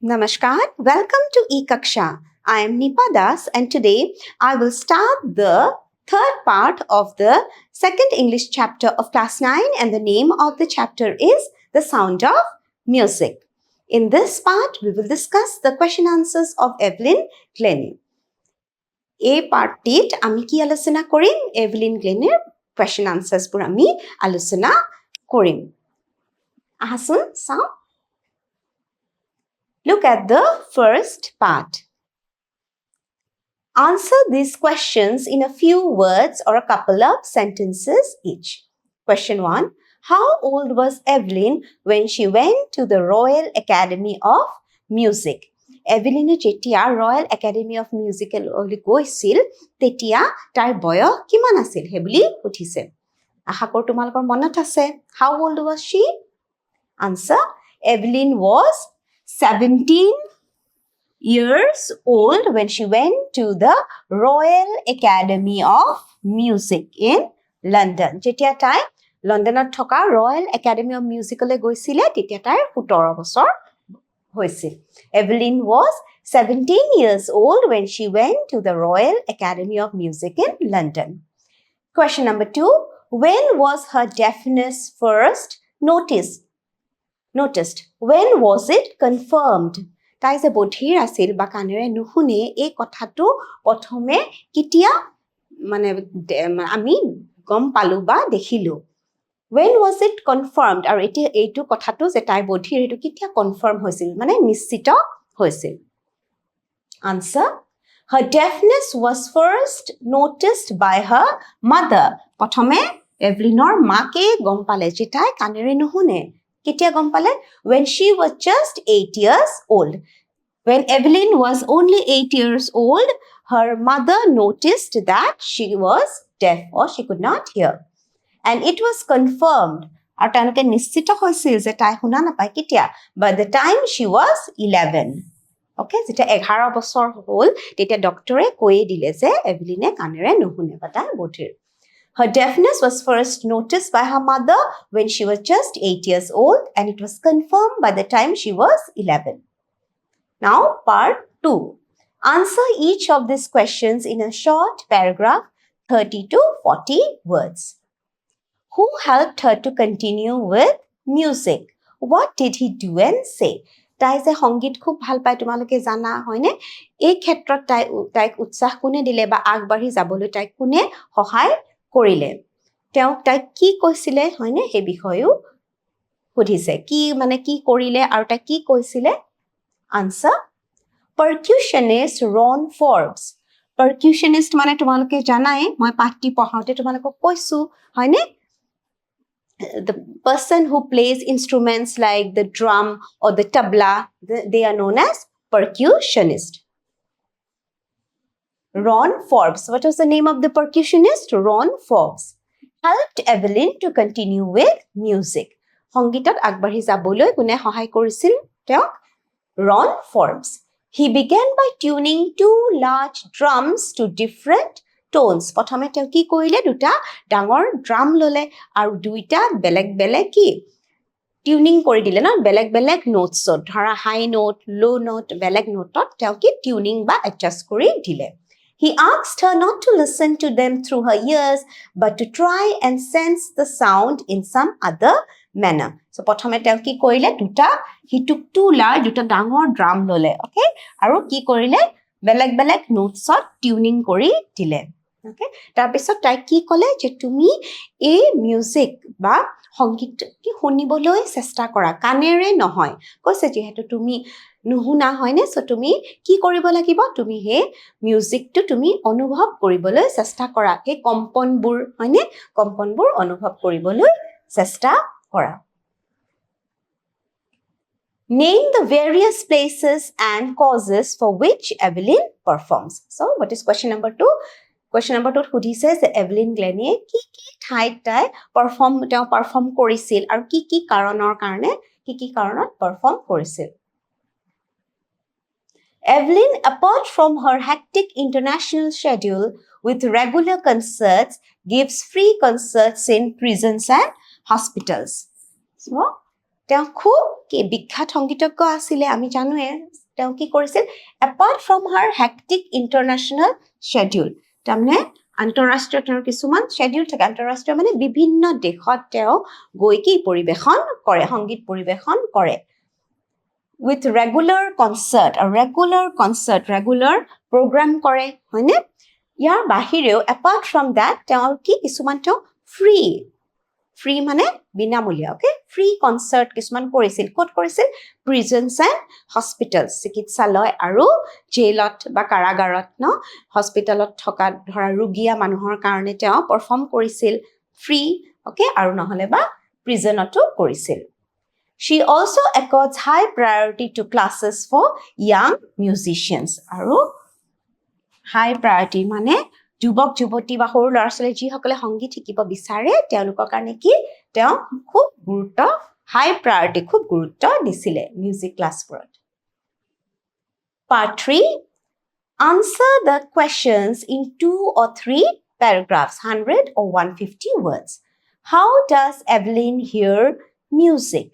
Namaskar, welcome to eKaksha. I am Nipa Das and today I will start the third part of the second English chapter of class 9 and the name of the chapter is The Sound of Music. In this part, we will discuss the question answers of Evelyn Glennie. এই পাৰ্টটিত আমি কি আলোচনা কৰিম Evelyn গ্লেনিৰ question answers বোৰ আমি আলোচনা কৰিম আহাচোন চাও Look at the first part. Answer these questions in a few words or a couple of sentences each. Question 1. How old was Evelyn when she went to the Royal Academy of Music? Evelyn jetia Royal Academy of Music goisil tetia tar boyo kiman asil hebuli uthise. Aha kor tumalokor monot ase. How old was she? Answer. Evelyn was 17 years old when she went to the Royal Academy of Music in London. Jetia tai Londonot thoka Royal Academy of Music le goisile tetia tai 17 বছৰ হৈছিল. Evelyn was 17 years old when she went to the Royal Academy of Music in London. Question number 2. When was her deafness first noticed? When was it confirmed? তাই যে বধিৰ আছিল বা কাণেৰে নুশুনে এই কথাটো প্ৰথমে কেতিয়া মানে আমি গম পালো বা দেখিলো When was it confirmed? আৰু এতিয়া এইটো কথাটো যে তাই বধিৰ এটো কেতিয়া কনফাৰ্ম হৈছিল মানে নিশ্চিত হৈছিল Answer. Her deafness was first noticed by her mother. প্ৰথমে এভলিনৰ মাকে গম পালে যে তাই কাণেৰে নুশুনে কেতিয়া গম পালে when she was just 8 years old when Evelyn was only 8 years old her mother noticed that she was deaf or she could not hear and it was confirmed আৰু তেওঁলোকে নিশ্চিত হৈছিল যে তাই শুনা নাপায় কেতিয়া by the time she was 11 okay যেতিয়া 11 বছৰ হ'ল তেতিয়া ডক্টৰে কৈ দিলে যে এভলিনে কাণেৰে নুশুনে বা তাই বধিৰ Her deafness was first noticed by her mother when she was just 8 years old and it was confirmed by the time she was 11. Now, part 2. Answer each of these questions in a short paragraph, 30 to 40 words. Who helped her to continue with music? What did he do and say? তাই যে সংগীত খুব ভাল পায় তোমালোকে জানা হয়নে এই ক্ষেত্ৰত তাইক উৎসাহ কোনে দিলে বা আগবাঢ়ি যাবলৈ তাইক কোনে সহায় কৰিলে তেওঁক তাই কি কৈছিলে হয়নে হে বিষয়ও সুধিছে কি মানে কি কৰিলে আৰু তাই কি কৈছিলে answer percussionist Ron Forbes percussionist মানে তোমালোকে জানাই মই পাঠটি পঢ়াওতে তোমালোকক কৈছো হয়নে the person who plays instruments like the drum or the tabla they are known as percussionist Ron Forbes. What was the name of the percussionist? Ron Forbes. Helped Evelyn to continue with music. সংগীতত আগবাঢ়ি যাবলৈ কোনে সহায় কৰিছিল তেওঁক Ron Forbes. He began by tuning two large drums to different tones. প্ৰথমে তেওঁ কি কৰিলে দুটা ডাঙৰ ড্ৰাম ললে আৰু দুইটা বেলেগ বেলেগ কি টিউনিং কৰি দিলে না বেলেগ বেলেগ নোটছত ধৰা হাই নোট লো নোট বেলেগ নোটত তেওঁ কি টিউনিং বা এডজাস্ট কৰি দিলে He asked her not to listen to them through her ears, but to try and sense the sound in some other manner. So, প্ৰথমে তেওঁ কি কৰিলে দুটা he took two large দুটা ডাঙৰ ড্ৰাম ললে okay আৰু কি কৰিলে বেলেগ বেলেগ নোটছত টিউনিং কৰি দিলে okay তাৰ পিছত তাই কি ক'লে যে তুমি এই মিউজিক বা সংগীত কি শুনিবলৈ চেষ্টা কৰা কানেৰে নহয় কৈছে যেহেতু তুমি নুহুনা হয়নে সো তুমি কি কৰিব লাগিব তুমি হে মিউজিকটো তুমি অনুভৱ কৰিবলৈ চেষ্টা কৰা এই কম্পনবোৰ হয়নে কম্পনবোৰ অনুভৱ কৰিবলৈ চেষ্টা কৰা Name the various places and causes for which Evelyn performs. So, what is question number 2? Question number 2 সুধিছে যে Evelyn Glennie কি ঠাইত তাই perform কৰিছিল আৰু কি কাৰণৰ কাৰণে কি কাৰণত perform কৰিছিল Evelyn, apart from her hectic international schedule with regular concerts, gives free concerts in prisons and hospitals. So, তেওঁ খুব কি বিখ্যাত সংগীতজ্ঞ আছিলে আমি জানোৱে তেওঁ কি কৰিছিল apart from her hectic international schedule তাৰমানে আন্তঃৰাষ্ট্ৰীয় তেওঁৰ কিছুমান schedule থাকে আন্তঃৰাষ্ট্ৰীয় মানে বিভিন্ন দেশত তেওঁ গৈ কি পৰিবেশন কৰে সংগীত পৰিবেশন কৰে with regular program কৰে হয়নে ইয়াৰ বাহিৰেও apart from that তেওঁৰ কি কিছুমান তেওঁ free মানে বিনামূলীয়া ওকে ফ্ৰী কনসাৰ্ট কিছুমান কৰিছিল ক'ত কৰিছিল prisons and hospitals চিকিৎসালয় আৰু জেলত বা কাৰাগাৰত ন হস্পিটেলত থকা ধৰা ৰোগীয়া মানুহৰ কাৰণে তেওঁ পাৰফৰ্ম কৰিছিল ফ্ৰী ওকে আৰু নহলে বা প্ৰিজনতো কৰিছিল She also accords high priority to classes for young musicians আৰু high priority মানে যুৱক যুৱতী বা সৰু ল'ৰা-ছোৱালী যিসকলে সংগীত শিকিব বিচাৰে তেওঁলোকৰ কাৰণে কি তেওঁ খুব গুৰুত্ব হাই প্ৰায়ৰিটি খুব গুৰুত্ব দিছিলে music ক্লাছবোৰত Part 3 Answer the questions in 2 or 3 paragraphs 100 or 150 words How does Evelyn hear music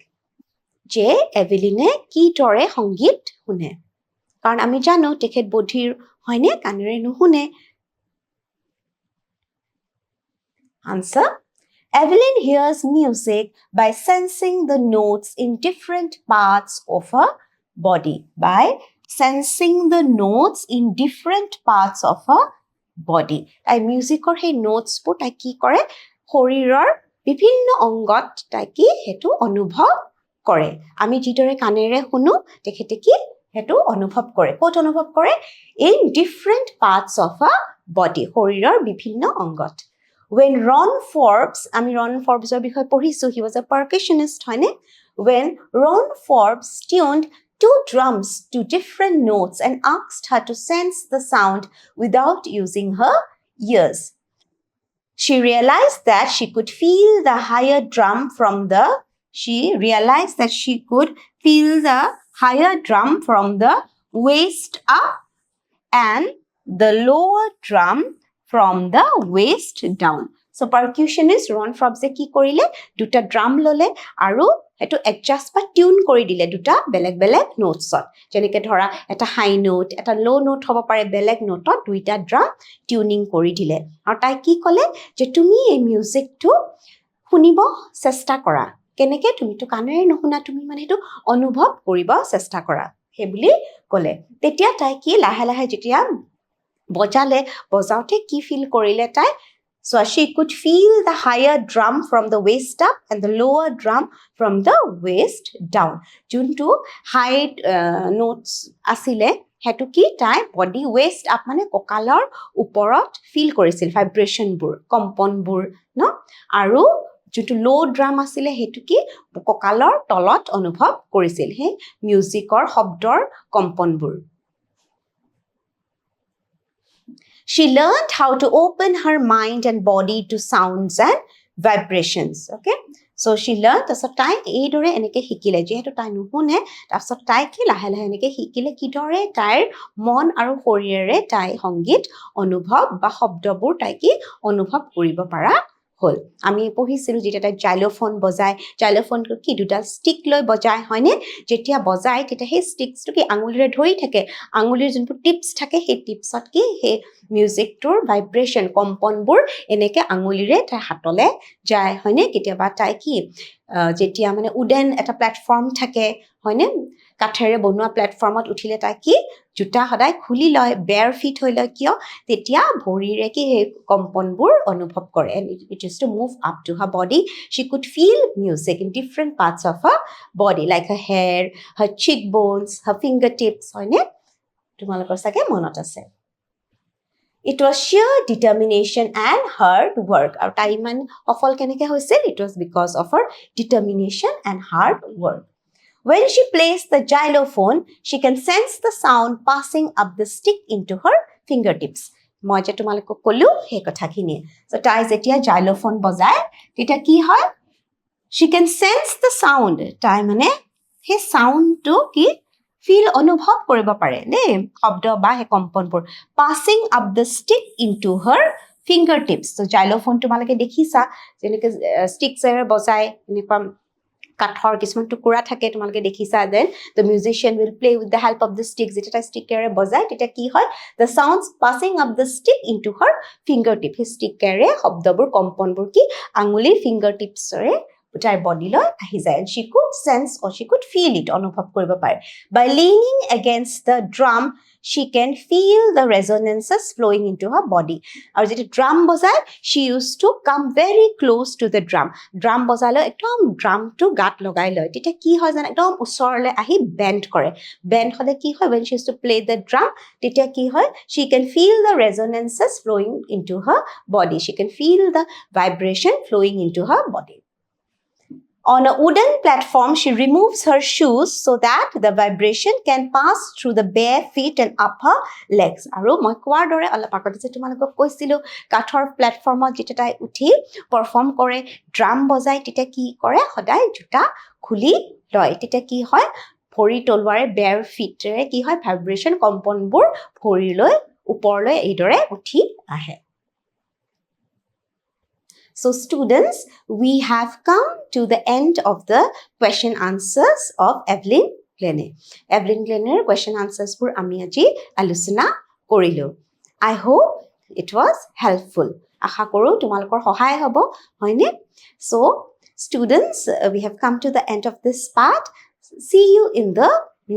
যে এভেলিনে কি দৰে সংগীত শুনে কাৰণ আমি জানো তেখেত বধিৰ হয়নে কাণেৰে নুশুনে Answer Evelyn hears music by sensing the notes in different parts of her body. By sensing the notes in different parts of her body. তাই মিউজিকৰ সেই নোটছবোৰ তাই কি কৰে শৰীৰৰ বিভিন্ন অংগত তাই কি হেতু অনুভৱ কৰে আমি যিদৰে কাণেৰে শুনো তেখেতে কি হেতু অনুভৱ কৰে ক'ত অনুভৱ কৰে in different parts of her body শৰীৰৰ বিভিন্ন অংগত When Ron Forbes, আমি Ron Forbes বিষয়ে পঢ়িছো, he was a percussionist, হয়নে? When Ron Forbes tuned 2 drums to different notes and asked her to sense the sound without using her ears. She realized that she could feel the higher drum from the waist up and the lower drum from the waist down. So percussionist Ron Forbes কি কৰিলে দুটা drum ললে আৰু এটো adjust বা tune কৰি দিলে দুটা বেলেগ বেলেগ নোটছত যেনেকৈ ধৰা এটা হাই নোট এটা লো নোট হ'ব পাৰে বেলেগ নোটত দুইটা ড্ৰাম টিউনিং কৰি দিলে আৰু তাই কি ক'লে যে তুমি এই মিউজিকটো শুনিব চেষ্টা কৰা কেনেকৈ তুমি তো কাণেৰে নুশুনা তুমি মানে সেইটো অনুভৱ কৰিব চেষ্টা কৰা সেই বুলি ক'লে তেতিয়া তাই কি লাহে লাহে যেতিয়া বজাওতে কি ফিল কৰিলে তাই so she could feel the higher drum from the waist up and the lower drum from the waist down juntu high notes asile hetu ki tai body waist up mane kokalor uporot feel korisil vibration bur kompon bur no aru juntu low drum asile hetu ki kokalor tolot anubhav korisil he musicor shobdor kompon bur She learned how to open her mind and body to sounds and vibrations. Okay? So she learned, so tai eidore eneke hikile, jehetu tai nuhune, so tai ki lahe lahe eneke hikile, kidore tair mon aru horire tai hongit anubhav ba shobdobur tai ki anubhav koribo para hol. আমি পঢ়িছিলো যেটা xylophone বজায় xylophone কি দুটা stick লৈ বজায় হয়নে যেতিয়া বজায় তেতিয়া সেই ষ্টিকটো কি আঙুলিৰে ধৰি থাকে আঙুলিৰ যোনটো টিপছ থাকে সেই টিপছত কি সেই মিউজিকটোৰ ভাইব্ৰেচন কম্পনবোৰ এনেকে আঙুলিৰে তাই হাতলে যায় হয়নে কেতিয়াবা তাই কি যেতিয়া মানে উডেন এটা প্ল্যাটফৰ্ম থাকে হয়নে কাঠেৰে বনোৱা প্ল্যাটফৰ্মত উঠিলে তাই কি জুতা সদায় খুলি লয় বেয়াৰ ফিট হৈ লয় কিয় তেতিয়া ভৰিৰে কি সেই কম্পনবোৰ অনুভৱ কৰে and it is to move up to her body she could feel music in different parts of her body like her hair her cheekbones her fingertips হয়নে তোমালোকৰ সাকে মনত আছে It was sheer determination and hard work. Our time and all keneke hoisil it was because of her determination and hard work. When she plays the xylophone, she can sense the sound passing up the stick into her fingertips. Moi je tumaleko kolu he kotha khini. So tai jetia xylophone bojay, tita ki hoy? She can sense the sound. Tai mane he sound to ki feel অনুভৱ কৰিব পাৰে নে শব্দ বা হে কম্পনবোৰ passing up the stick into her fingertips so xylophone তোমালকে দেখিছা যেনেকৈ ষ্টিকসৰে বজায় এনেকুৱা কাঠৰ কিছুমান টুকুৰা থাকে তোমালোকে দেখিছা then the musician will play with the help of the stick যেতিয়া ষ্টিকেৰে বজায় তেতিয়া কি হয় the sounds passing up the stick into her fingertip ষ্টিকেৰে শব্দবোৰ কম্পনবোৰ কি আঙুলিৰ fingertipsৰে তাইৰ বডিলৈ আহি যায় and she could sense or she could feel it অনুভৱ কৰিব পাৰে by leaning against the drum she can feel the resonances flowing into her body আৰু যেতিয়া drum বজায় she used to come very close to the drum বজালে একদম drumটো গাত লগাই লয় তেতিয়া কি হয় জানা একদম ওচৰলৈ আহি bend কৰে bend হলে কি হয় when she used to play the drum তেতিয়া কি হয় she can feel the resonances flowing into her body she can feel the vibration flowing into her body On a wooden platform, she removes her shoes so that the vibration can pass through the bare feet and up her legs. আৰু মই কোৱাৰ দৰে অলপ আগতে যে তোমালোকক কৈছিলো কাঠৰ প্লেটফৰ্মত যেতিয়া তাই উঠি পাৰফৰ্ম কৰে ড্ৰাম বজাই তেতিয়া কি কৰে সদায় জোতা খুলি লয় তেতিয়া কি হয় ভৰি তলুৱাৰে বেৰ ফিটেৰে কি হয় ভাইব্ৰেশ্যন কম্পনবোৰ ভৰিলৈ ওপৰলৈ এইদৰে উঠি আহে So students, we have come to the end of the question answers of Evelyn Glennie. Evelyn Glennie's question answers pur ami aji aluchona korilo. I hope it was helpful. Asha koru tumalokor sahay hobo hoine. So students, we have come to the end of this part. See you in the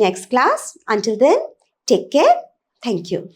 next class. Until then, take care. Thank you.